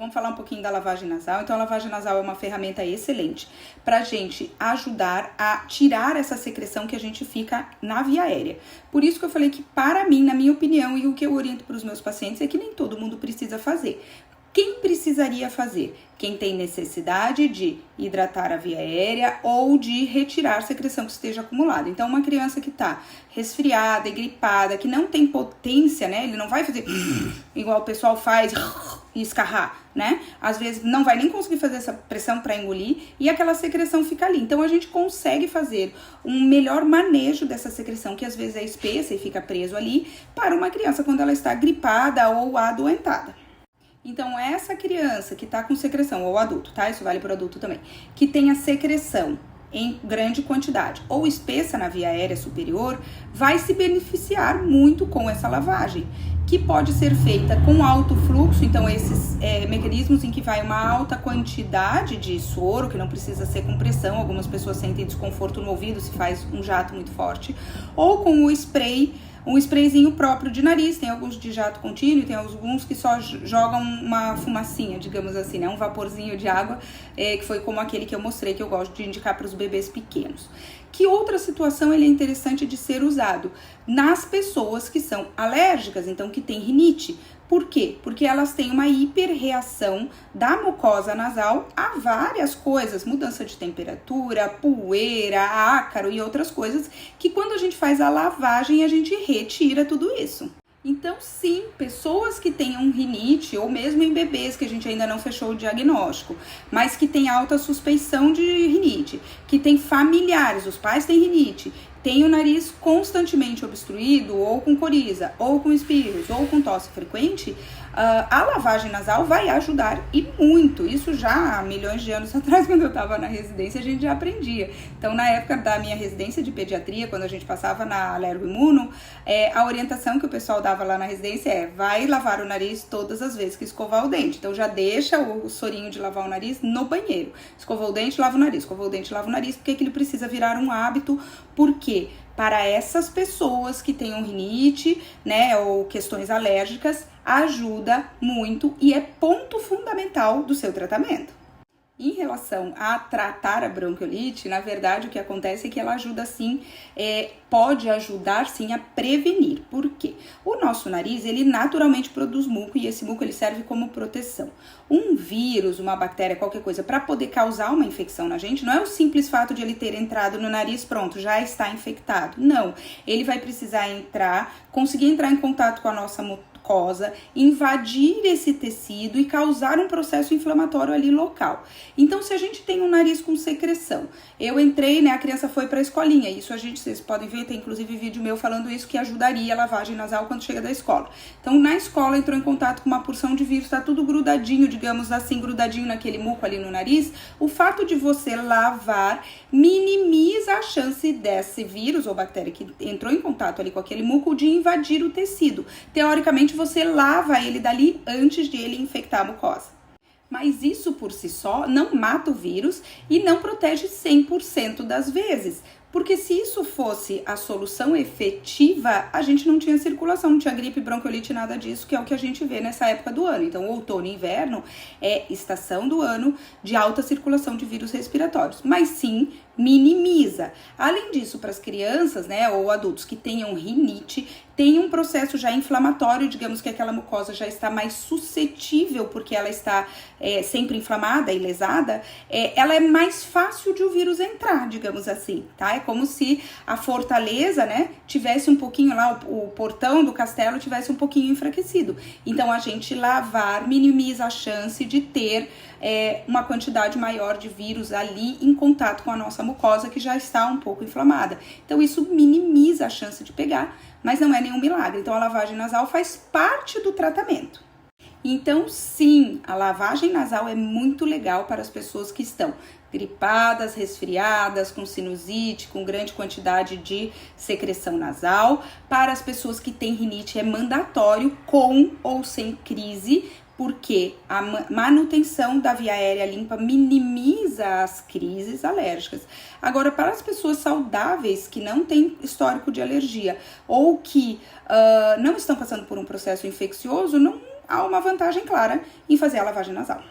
vamos falar um pouquinho da lavagem nasal. Então, a lavagem nasal é uma ferramenta excelente pra gente ajudar a tirar essa secreção que a gente fica na via aérea. Por isso que eu falei que, para mim, na minha opinião, e o que eu oriento para os meus pacientes é que nem todo mundo precisa fazer. Quem precisaria fazer? Quem tem necessidade de hidratar a via aérea ou de retirar secreção que esteja acumulada. Então, uma criança que tá resfriada e gripada, que não tem potência, né? Ele não vai fazer igual o pessoal faz e escarrar, né? Às vezes não vai nem conseguir fazer essa pressão para engolir e aquela secreção fica ali. Então, a gente consegue fazer um melhor manejo dessa secreção, que às vezes é espessa e fica preso ali, para uma criança quando ela está gripada ou adoentada. Então, essa criança que tá com secreção, ou adulto, tá? Isso vale para o adulto também, que tenha secreção em grande quantidade ou espessa na via aérea superior, vai se beneficiar muito com essa lavagem, que pode ser feita com alto fluxo. Então, esses mecanismos em que vai uma alta quantidade de soro, que não precisa ser com pressão, algumas pessoas sentem desconforto no ouvido se faz um jato muito forte, ou com o spray, um sprayzinho próprio de nariz. Tem alguns de jato contínuo, tem alguns que só jogam uma fumacinha, digamos assim, né? Um vaporzinho de água, que foi como aquele que eu mostrei, que eu gosto de indicar para os bebês pequenos. Que outra situação ele é interessante de ser usado? Nas pessoas que são alérgicas, então que tem rinite. Por quê? Porque elas têm uma hiperreação da mucosa nasal a várias coisas, mudança de temperatura, poeira, ácaro e outras coisas, que quando a gente faz a lavagem, a gente retira tudo isso. Então, sim, pessoas que tenham rinite, ou mesmo em bebês que a gente ainda não fechou o diagnóstico, mas que tem alta suspeição de rinite, que tem familiares, os pais têm rinite, tem o nariz constantemente obstruído, ou com coriza, ou com espirros, ou com tosse frequente, a lavagem nasal vai ajudar e muito. Isso já há milhões de anos atrás, quando eu estava na residência, a gente já aprendia. Então, na época da minha residência de pediatria, quando a gente passava na alergoimuno, a orientação que o pessoal dava lá na residência vai lavar o nariz todas as vezes que escovar o dente. Então, já deixa o sorinho de lavar o nariz no banheiro. Escovou o dente, lava o nariz. Escovou o dente, lava o nariz, porque aquilo precisa virar um hábito. Por quê? Para essas pessoas que tenham rinite, né, ou questões alérgicas, ajuda muito e é ponto fundamental do seu tratamento. Em relação a tratar a bronquiolite, na verdade o que acontece é que ela ajuda sim, pode ajudar sim a prevenir. Por quê? O nosso nariz, ele naturalmente produz muco e esse muco ele serve como proteção. Um vírus, uma bactéria, qualquer coisa, para poder causar uma infecção na gente, não é o simples fato de ele ter entrado no nariz, pronto, já está infectado. Não, ele vai precisar conseguir entrar em contato com a nossa mucosa, invadir esse tecido e causar um processo inflamatório ali local. Então, se a gente tem um nariz com secreção, eu entrei, né, a criança foi para a escolinha, isso vocês podem ver, tem inclusive vídeo meu falando isso, que ajudaria a lavagem nasal quando chega da escola. Então, na escola entrou em contato com uma porção de vírus, tá tudo grudadinho, digamos assim, grudadinho naquele muco ali no nariz. O fato de você lavar minimiza a chance desse vírus ou bactéria que entrou em contato ali com aquele muco de invadir o tecido. Teoricamente, você lava ele dali antes de ele infectar a mucosa. Mas isso por si só não mata o vírus e não protege 100% das vezes. Porque se isso fosse a solução efetiva, a gente não tinha circulação, não tinha gripe, bronquiolite, nada disso, que é o que a gente vê nessa época do ano. Então, outono e inverno é estação do ano de alta circulação de vírus respiratórios. Mas sim, minimiza. Além disso, para as crianças, né, ou adultos que tenham rinite, tem um processo já inflamatório, digamos que aquela mucosa já está mais suscetível, porque ela está sempre inflamada e lesada, ela é mais fácil de o vírus entrar, digamos assim, tá? É como se a fortaleza, né, tivesse um pouquinho lá, o portão do castelo tivesse um pouquinho enfraquecido. Então, a gente lavar minimiza a chance de ter uma quantidade maior de vírus ali em contato com a nossa mucosa, que já está um pouco inflamada. Então, isso minimiza a chance de pegar, mas não é nenhum milagre. Então, a lavagem nasal faz parte do tratamento. Então, sim, a lavagem nasal é muito legal para as pessoas que estão gripadas, resfriadas, com sinusite, com grande quantidade de secreção nasal. Para as pessoas que têm rinite, é mandatório, com ou sem crise, porque a manutenção da via aérea limpa minimiza as crises alérgicas. Agora, para as pessoas saudáveis que não têm histórico de alergia ou que não estão passando por um processo infeccioso, não há uma vantagem clara em fazer a lavagem nasal.